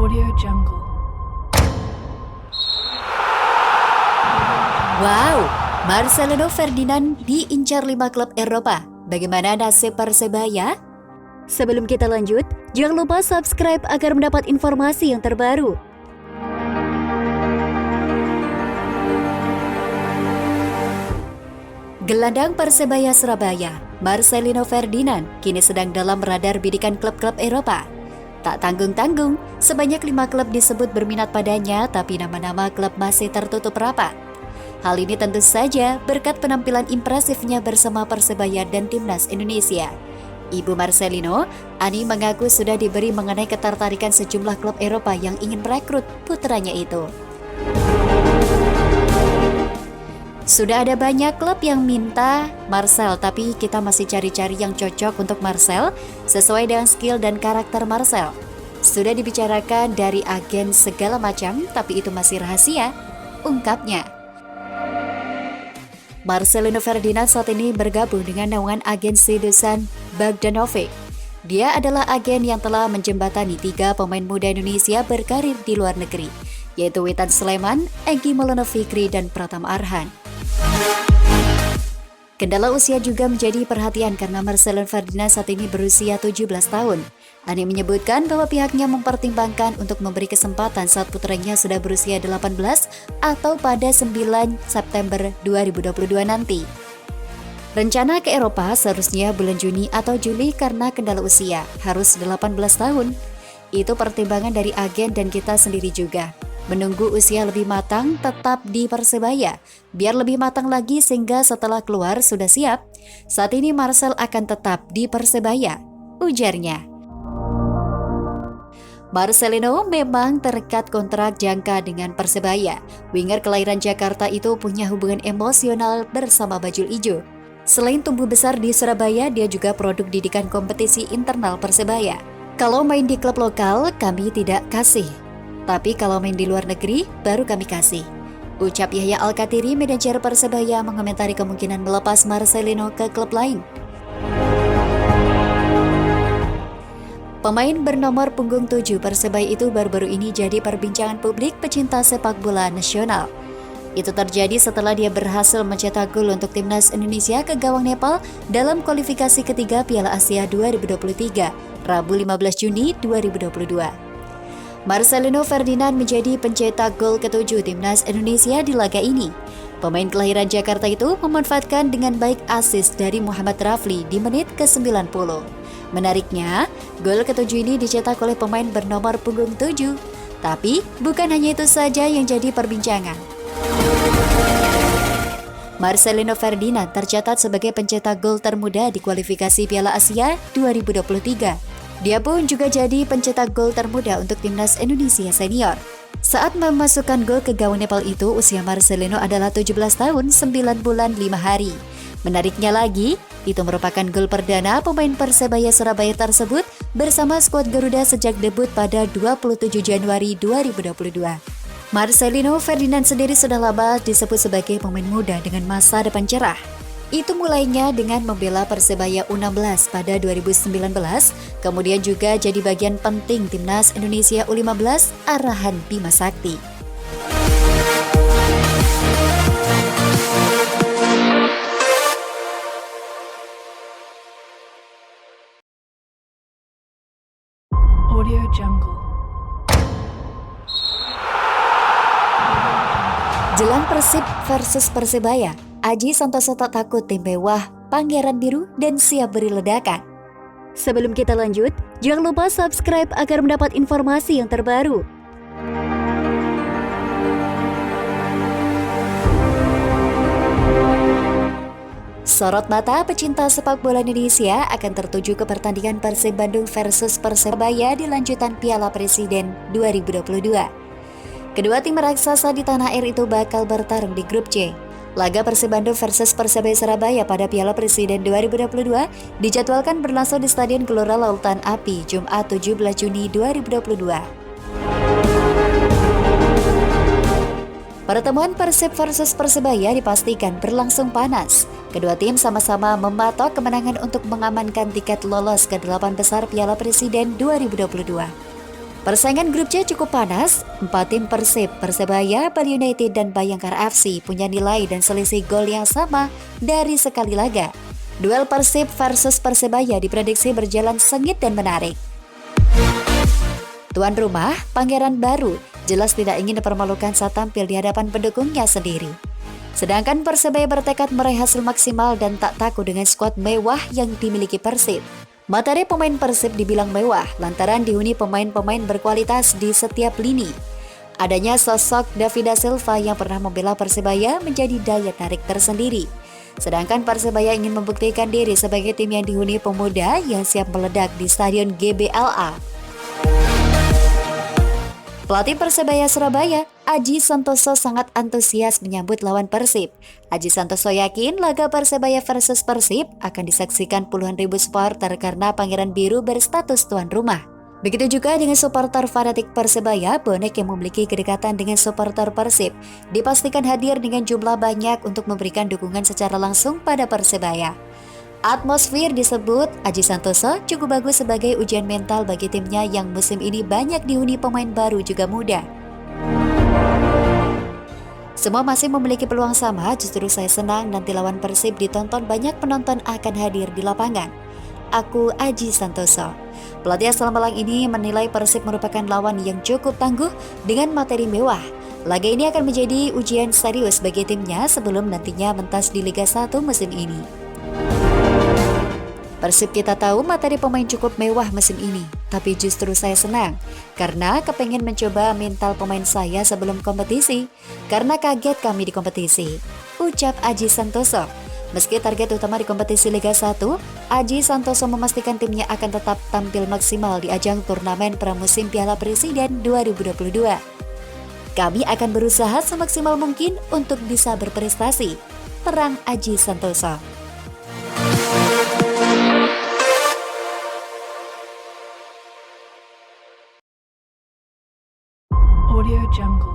Audio Jungle. Wow, Marcelino Ferdinand diincar 5 klub Eropa. Bagaimana nasib Persebaya? Sebelum kita lanjut, jangan lupa subscribe agar mendapat informasi yang terbaru. Gelandang Persebaya Surabaya, Marcelino Ferdinand, kini sedang dalam radar bidikan klub-klub Eropa. Tak tanggung-tanggung, sebanyak 5 klub disebut berminat padanya, tapi nama-nama klub masih tertutup rapat. Hal ini tentu saja berkat penampilan impresifnya bersama Persebaya dan Timnas Indonesia. Ibu Marcelino, Ani mengaku sudah diberi mengenai ketertarikan sejumlah klub Eropa yang ingin merekrut putranya itu. Sudah ada banyak klub yang minta Marcel, tapi kita masih cari-cari yang cocok untuk Marcel sesuai dengan skill dan karakter Marcel. Sudah dibicarakan dari agen segala macam, tapi itu masih rahasia, ungkapnya. Marcelino Ferdinand saat ini bergabung dengan naungan agensi Dusan Bogdanovic. Dia adalah agen yang telah menjembatani 3 pemain muda Indonesia berkarir di luar negeri, yaitu Witan Sulaiman, Egy Maulana Fikri, dan Pratama Arhan. Kendala usia juga menjadi perhatian karena Marcelino Ferdinand saat ini berusia 17 tahun. Ani menyebutkan bahwa pihaknya mempertimbangkan untuk memberi kesempatan saat putranya sudah berusia 18 atau pada 9 September 2022 nanti. Rencana ke Eropa seharusnya bulan Juni atau Juli karena kendala usia, harus 18 tahun. Itu pertimbangan dari agen dan kita sendiri juga. Menunggu usia lebih matang tetap di Persebaya, biar lebih matang lagi sehingga setelah keluar sudah siap. Saat ini Marcel akan tetap di Persebaya, ujarnya. Marcelino memang terikat kontrak jangka dengan Persebaya. Winger kelahiran Jakarta itu punya hubungan emosional bersama Bajul Ijo. Selain tumbuh besar di Surabaya, dia juga produk didikan kompetisi internal Persebaya. Kalau main di klub lokal, kami tidak kasih. Tapi kalau main di luar negeri, baru kami kasih. Ucap Yahya Al-Katiri, manajer Persebaya, mengomentari kemungkinan melepas Marcelino ke klub lain. Pemain bernomor punggung 7 Persebaya itu baru-baru ini jadi perbincangan publik pecinta sepak bola nasional. Itu terjadi setelah dia berhasil mencetak gol untuk Timnas Indonesia ke gawang Nepal dalam kualifikasi ketiga Piala Asia 2023, Rabu 15 Juni 2022. Marcelino Ferdinand menjadi pencetak gol ke-7 Timnas Indonesia di laga ini. Pemain kelahiran Jakarta itu memanfaatkan dengan baik assist dari Muhammad Rafli di menit ke-90. Menariknya, gol ke-7 ini dicetak oleh pemain bernomor punggung 7. Tapi, bukan hanya itu saja yang jadi perbincangan. Marcelino Ferdinand tercatat sebagai pencetak gol termuda di kualifikasi Piala Asia 2023. Dia pun juga jadi pencetak gol termuda untuk Timnas Indonesia Senior. Saat memasukkan gol ke gawang Nepal itu, usia Marcelino adalah 17 tahun 9 bulan 5 hari. Menariknya lagi, itu merupakan gol perdana pemain Persebaya Surabaya tersebut bersama skuad Garuda sejak debut pada 27 Januari 2022. Marcelino Ferdinand sendiri sudah lama disebut sebagai pemain muda dengan masa depan cerah. Itu mulainya dengan membela Persebaya U16 pada 2019, kemudian juga jadi bagian penting Timnas Indonesia U15 arahan Bima Sakti. Audio Jungle. Jelang Persib versus Persebaya, Aji Santoso tak takut tim mewah, Pangeran Biru, dan siap beri ledakan. Sebelum kita lanjut, jangan lupa subscribe agar mendapat informasi yang terbaru. Sorot mata pecinta sepak bola Indonesia akan tertuju ke pertandingan Persib Bandung versus Persebaya di lanjutan Piala Presiden 2022. Kedua tim raksasa di tanah air itu bakal bertarung di grup C. Laga Persib Bandung versus Persebaya Surabaya pada Piala Presiden 2022 dijadwalkan berlangsung di Stadion Gelora Lautan Api Jumat 17 Juni 2022. Pertemuan Persib versus Persebaya dipastikan berlangsung panas. Kedua tim sama-sama mematok kemenangan untuk mengamankan tiket lolos ke 8 besar Piala Presiden 2022. Persaingan grup C cukup panas. 4 tim Persib, Persebaya, Bali United, dan Bayangkara FC punya nilai dan selisih gol yang sama dari sekali laga. Duel Persib versus Persebaya diprediksi berjalan sengit dan menarik. Tuan rumah, Pangeran Baru, jelas tidak ingin dipermalukan saat tampil di hadapan pendukungnya sendiri. Sedangkan Persebaya bertekad meraih hasil maksimal dan tak takut dengan skuad mewah yang dimiliki Persib. Materi pemain Persib dibilang mewah lantaran dihuni pemain-pemain berkualitas di setiap lini. Adanya sosok David da Silva yang pernah membela Persebaya menjadi daya tarik tersendiri. Sedangkan Persebaya ingin membuktikan diri sebagai tim yang dihuni pemuda yang siap meledak di Stadion GBLA. Pelatih Persebaya Surabaya, Aji Santoso sangat antusias menyambut lawan Persib. Aji Santoso yakin laga Persebaya versus Persib akan disaksikan puluhan ribu supporter karena Pangeran Biru berstatus tuan rumah. Begitu juga dengan supporter fanatik Persebaya, bonek yang memiliki kedekatan dengan supporter Persib dipastikan hadir dengan jumlah banyak untuk memberikan dukungan secara langsung pada Persebaya. Atmosfer disebut Aji Santoso cukup bagus sebagai ujian mental bagi timnya yang musim ini banyak dihuni pemain baru juga muda. Semua masih memiliki peluang sama, justru saya senang nanti lawan Persib ditonton banyak penonton akan hadir di lapangan. Aku Aji Santoso. Pelatih asal Malang ini menilai Persib merupakan lawan yang cukup tangguh dengan materi mewah. Laga ini akan menjadi ujian serius bagi timnya sebelum nantinya mentas di Liga 1 musim ini. Persib kita tahu materi pemain cukup mewah musim ini, tapi justru saya senang karena kepengen mencoba mental pemain saya sebelum kompetisi, karena kaget kami di kompetisi, ucap Aji Santoso. Meski target utama di kompetisi Liga 1, Aji Santoso memastikan timnya akan tetap tampil maksimal di ajang turnamen pramusim Piala Presiden 2022. Kami akan berusaha semaksimal mungkin untuk bisa berprestasi, terang Aji Santoso. Audio Jungle.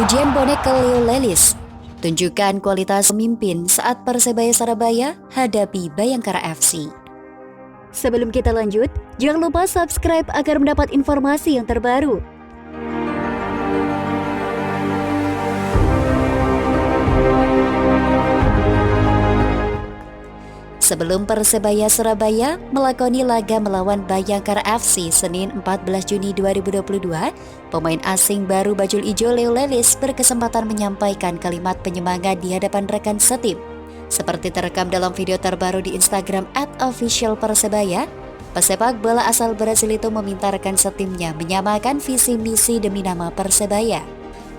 Ujian bonek ke Leo Lelis. Tunjukkan kualitas pemimpin saat Persebaya Surabaya hadapi Bayangkara FC. Sebelum kita lanjut, jangan lupa subscribe agar mendapat informasi yang terbaru. Sebelum Persebaya Surabaya melakoni laga melawan Bayangkara FC Senin 14 Juni 2022, pemain asing baru bajul ijo Leo Lelis berkesempatan menyampaikan kalimat penyemangat di hadapan rekan setim. Seperti terekam dalam video terbaru di Instagram @officialpersebaya, pesepak bola asal Brasil itu meminta rekan setimnya menyamakan visi misi demi nama Persebaya.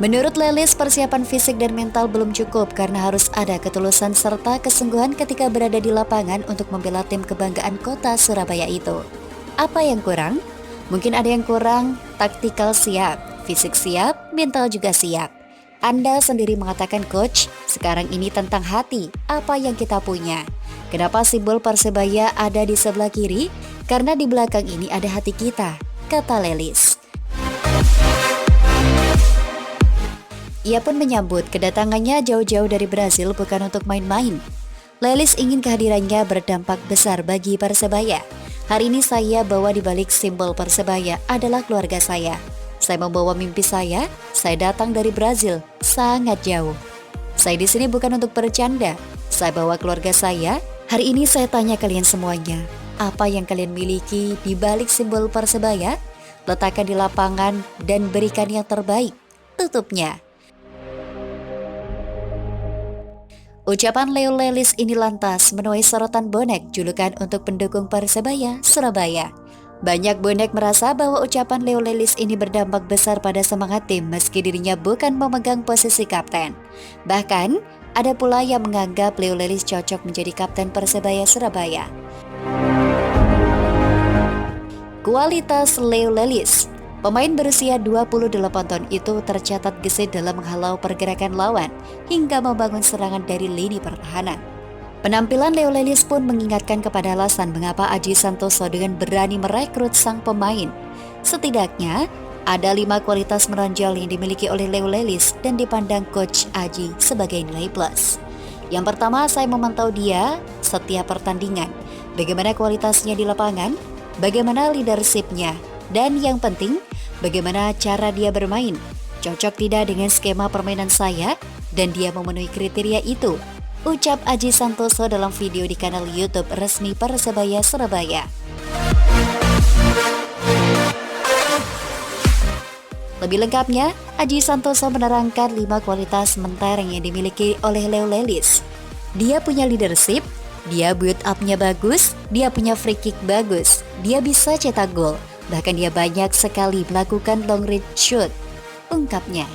Menurut Lelis, persiapan fisik dan mental belum cukup karena harus ada ketulusan serta kesungguhan ketika berada di lapangan untuk membela tim kebanggaan kota Surabaya itu. Apa yang kurang? Mungkin ada yang kurang, taktikal siap, fisik siap, mental juga siap. Anda sendiri mengatakan coach, sekarang ini tentang hati, apa yang kita punya. Kenapa simbol Persebaya ada di sebelah kiri? Karena di belakang ini ada hati kita, kata Lelis. Ia pun menyambut kedatangannya jauh-jauh dari Brasil bukan untuk main-main. Lelis ingin kehadirannya berdampak besar bagi Persebaya. Hari ini saya bawa di balik simbol Persebaya adalah keluarga saya. Saya membawa mimpi saya datang dari Brasil, sangat jauh. Saya di sini bukan untuk bercanda, saya bawa keluarga saya. Hari ini saya tanya kalian semuanya, apa yang kalian miliki di balik simbol Persebaya? Letakkan di lapangan dan berikan yang terbaik, tutupnya. Ucapan Leo Lelis ini lantas menuai sorotan bonek julukan untuk pendukung Persebaya Surabaya. Banyak bonek merasa bahwa ucapan Leo Lelis ini berdampak besar pada semangat tim meski dirinya bukan memegang posisi kapten. Bahkan, ada pula yang menganggap Leo Lelis cocok menjadi kapten Persebaya Surabaya. Kualitas Leo Lelis. Pemain berusia 28 tahun itu tercatat gesit dalam menghalau pergerakan lawan hingga membangun serangan dari lini pertahanan. Penampilan Leo Lelis pun mengingatkan kepada alasan mengapa Aji Santoso dengan berani merekrut sang pemain. Setidaknya, ada 5 kualitas menonjol yang dimiliki oleh Leo Lelis dan dipandang Coach Aji sebagai nilai plus. Yang pertama, saya memantau dia setiap pertandingan. bagaimana kualitasnya di lapangan, bagaimana leadership-nya, dan yang penting, bagaimana cara dia bermain. Cocok tidak dengan skema permainan saya, dan dia memenuhi kriteria itu, ucap Aji Santoso dalam video di kanal YouTube resmi Persebaya Surabaya. Lebih lengkapnya, Aji Santoso menerangkan 5 kualitas mentereng yang dimiliki oleh Leo Lelis. Dia punya leadership, dia build up-nya bagus, dia punya free kick bagus, dia bisa cetak gol, bahkan dia banyak sekali melakukan long range shoot, ungkapnya.